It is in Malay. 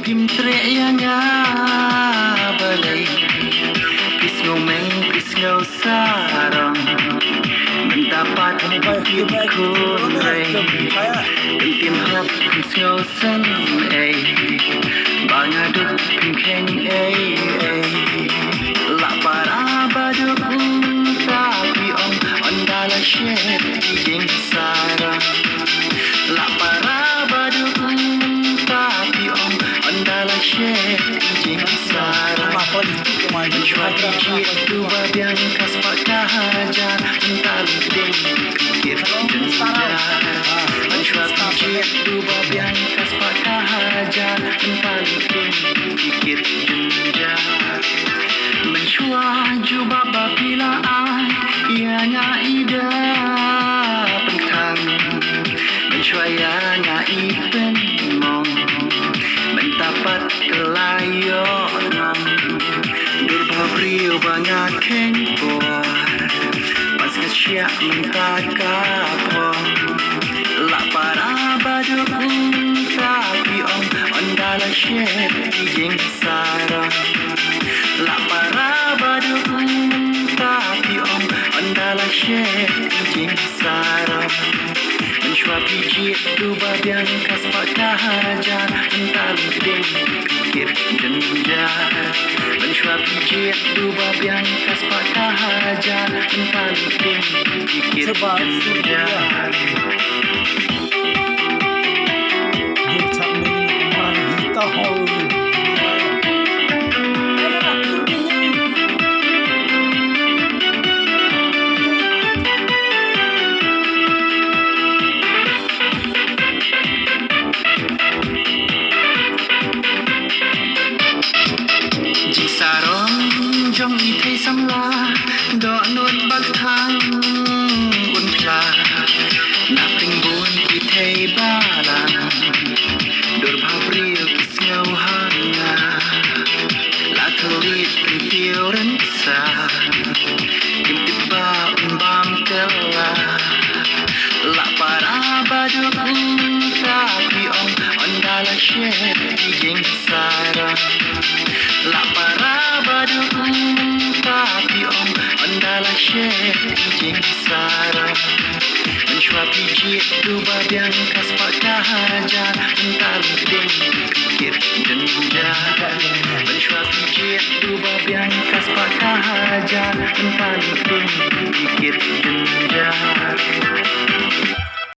Pimtreyanya balay Pisngomeng pisngaw sarang Mendapat bukit kunray Kentim hap pisngaw san ay Bangaduk pimkeng ay La para baduk tapi ondala syed ijing sarang La para baduk tapi ondala syed ijing sarang Mencuati jit dua biang kas pakahajar Entalung ding pikir denjar Mencuati jit dua biang kas pakahajar Entalung ding pikir denjar Mencuah juba babila ianya ida pentang Mencuaya ipen mong Mentapat kelayonan Durbabrio banyak kengkor Pas kesyak mentakapong La para baduk tapi ondala syed ijing sarang La para baduk tapi ondala syed ijing sarang Mencuapi jit dua biang kas pakahajar Entalung ding pikir denjar Mencuapi jit dua biang kas pakahajar Entalung ding pikir denjar Jong y thấy xăm la đọ nốt bắc thang buồn pla nạp tình buồn y thấy ba la đôi bao riêu kisngau hanga la thulit tình tiêu đến xa kim tip ba bam tela la para baduk tapi ondala syed ijing sarang la para baduk tapi ondala syed ijing sarang Mencuapi jit dua biang kas pakahajar Entalung ding pikir denjar Mencuapi jit dua biang kas pakahajar Entalung ding pikir denjar